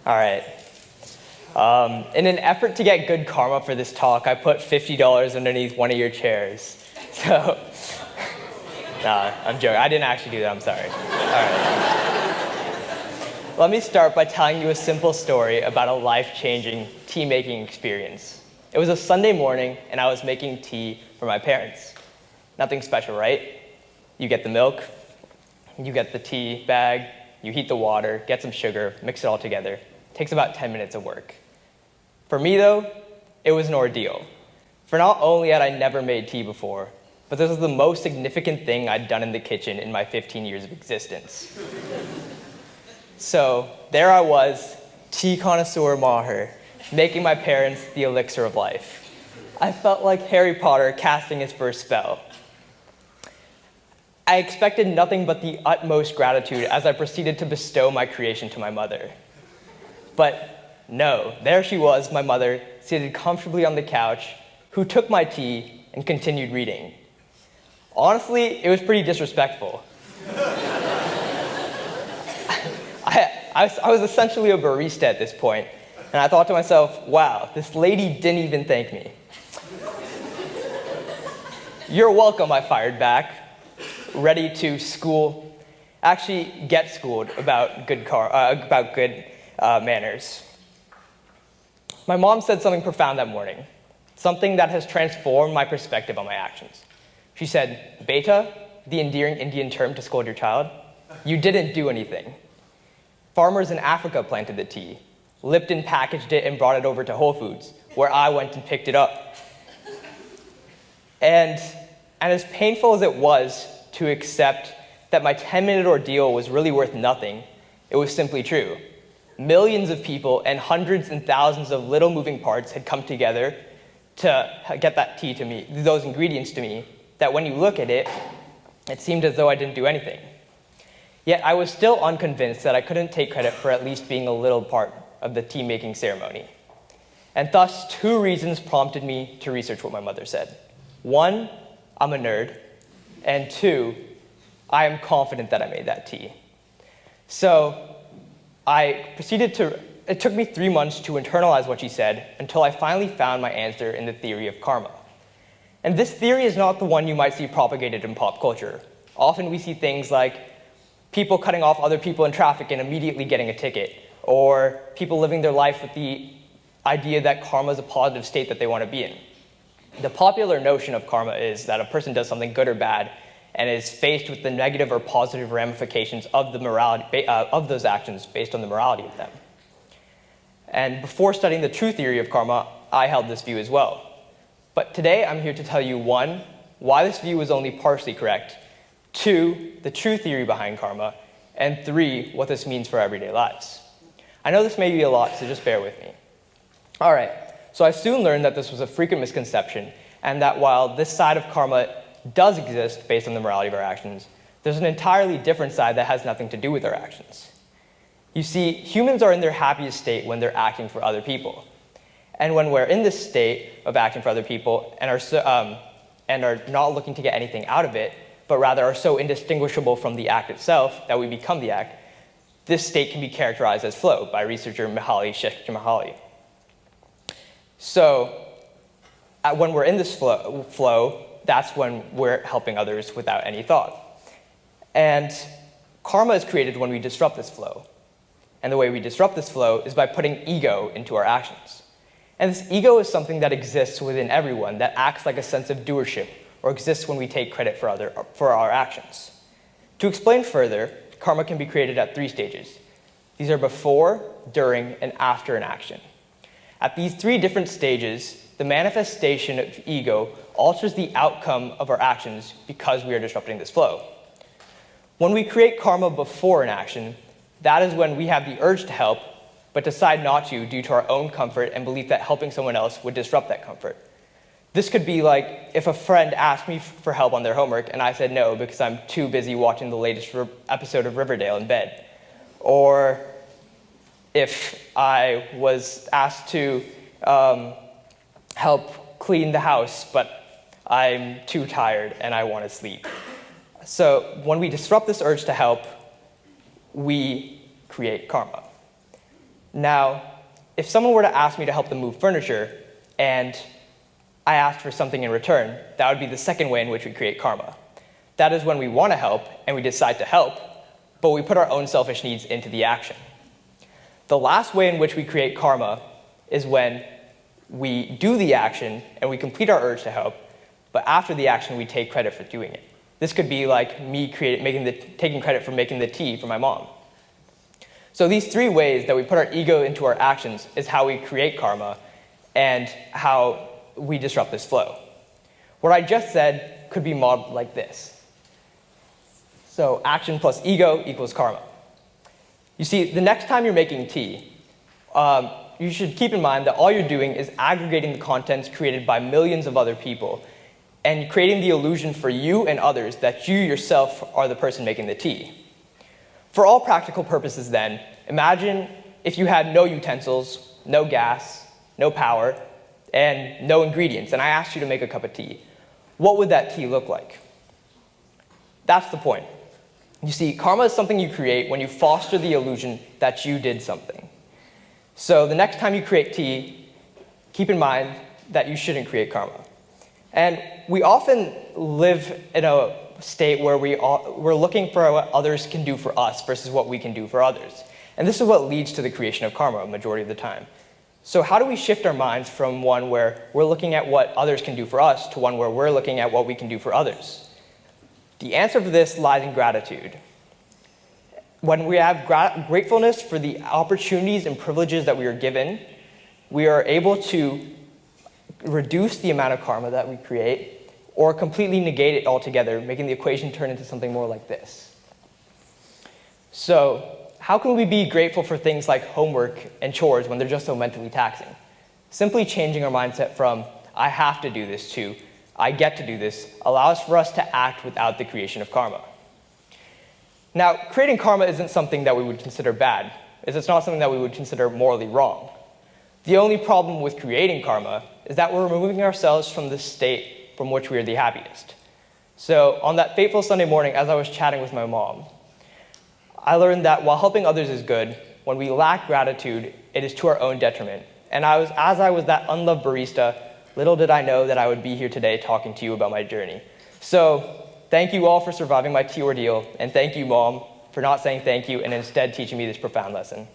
All right. In an effort to get good karma for this talk, I put $50 underneath one of your chairs. So, nah, I'm joking. I didn't actually do that. I'm sorry. All right. Let me start by telling you a simple story about a life-changing tea-making experience. It was a Sunday morning, and I was making tea for my parents. Nothing special, right? You get the milk, you get the tea bag, you heat the water, get some sugar, mix it all together. It takes about 10 minutes of work. For me, though, it was an ordeal. For not only had I never made tea before, but this was the most significant thing I'd done in the kitchen in my 15 years of existence. So there I was, tea connoisseur Mahir, making my parents the elixir of life. I felt like Harry Potter casting his first spell. I expected nothing but the utmost gratitude as I proceeded to bestow my creation to my mother. But no, there she was, my mother, seated comfortably on the couch, who took my tea and continued reading. Honestly, it was pretty disrespectful. I was essentially a barista at this point, and I thought to myself, wow, this lady didn't even thank me. You're welcome, I fired back, ready to get schooled about good manners. My mom said something profound that morning, something that has transformed my perspective on my actions. She said, "Beta, the endearing Indian term to scold your child, you didn't do anything. Farmers in Africa planted the tea. Lipton packaged it and brought it over to Whole Foods, where I went and picked it up." And as painful as it was to accept that my 10-minute ordeal was really worth nothing, it was simply true. Millions of people and hundreds and thousands of little moving parts had come together to get that tea to me, those ingredients to me, that when you look at it, it seemed as though I didn't do anything. Yet I was still unconvinced that I couldn't take credit for at least being a little part of the tea-making ceremony. And thus, two reasons prompted me to research what my mother said. One, I'm a nerd. And two, I am confident that I made that tea. So it took me 3 months to internalize what she said until I finally found my answer in the theory of karma. And this theory is not the one you might see propagated in pop culture. Often we see things like people cutting off other people in traffic and immediately getting a ticket, or people living their life with the idea that karma is a positive state that they want to be in. The popular notion of karma is that a person does something good or bad and is faced with the negative or positive ramifications of the morality of those actions based on the morality of them. And before studying the true theory of karma, I held this view as well. But today I'm here to tell you, one, why this view is only partially correct, two, the true theory behind karma, and three, what this means for our everyday lives. I know this may be a lot, so just bear with me. All right, so I soon learned that this was a frequent misconception, and that while this side of karma does exist based on the morality of our actions, there's an entirely different side that has nothing to do with our actions. You see, humans are in their happiest state when they're acting for other people. And when we're in this state of acting for other people and are not looking to get anything out of it, but rather are so indistinguishable from the act itself that we become the act, this state can be characterized as flow by researcher Mihaly Csikszentmihalyi. So when we're in this flow, that's when we're helping others without any thought. And karma is created when we disrupt this flow. And the way we disrupt this flow is by putting ego into our actions. And this ego is something that exists within everyone, that acts like a sense of doership, or exists when we take credit for our actions. To explain further, karma can be created at 3 stages. These are before, during, and after an action. At these 3 different stages, the manifestation of ego alters the outcome of our actions because we are disrupting this flow. When we create karma before an action, that is when we have the urge to help, but decide not to due to our own comfort and belief that helping someone else would disrupt that comfort. This could be like if a friend asked me for help on their homework and I said no because I'm too busy watching the latest episode of Riverdale in bed. Or if I was asked to help clean the house, but I'm too tired and I want to sleep. So when we disrupt this urge to help, we create karma. Now, if someone were to ask me to help them move furniture, and I asked for something in return, that would be the second way in which we create karma. That is when we want to help, and we decide to help, but we put our own selfish needs into the action. The last way in which we create karma is when we do the action, and we complete our urge to help, but after the action, we take credit for doing it. This could be like me taking credit for making the tea for my mom. So these three ways that we put our ego into our actions is how we create karma and how we disrupt this flow. What I just said could be modeled like this. So action plus ego equals karma. You see, the next time you're making tea, you should keep in mind that all you're doing is aggregating the contents created by millions of other people and creating the illusion for you and others that you yourself are the person making the tea. For all practical purposes then, imagine if you had no utensils, no gas, no power, and no ingredients, and I asked you to make a cup of tea. What would that tea look like? That's the point. You see, karma is something you create when you foster the illusion that you did something. So the next time you create tea, keep in mind that you shouldn't create karma. And we often live in a state where we're looking for what others can do for us versus what we can do for others. And this is what leads to the creation of karma a majority of the time. So how do we shift our minds from one where we're looking at what others can do for us to one where we're looking at what we can do for others? The answer for this lies in gratitude. When we have gratefulness for the opportunities and privileges that we are given, we are able to reduce the amount of karma that we create or completely negate it altogether, making the equation turn into something more like this. So, how can we be grateful for things like homework and chores when they're just so mentally taxing? Simply changing our mindset from, I have to do this, to, I get to do this, allows for us to act without the creation of karma. Now, creating karma isn't something that we would consider bad, as it's not something that we would consider morally wrong. The only problem with creating karma is that we're removing ourselves from the state from which we are the happiest. So on that fateful Sunday morning, as I was chatting with my mom, I learned that while helping others is good, when we lack gratitude, it is to our own detriment. And as I was that unloved barista, little did I know that I would be here today talking to you about my journey. So thank you all for surviving my tea ordeal, and thank you, Mom, for not saying thank you and instead teaching me this profound lesson.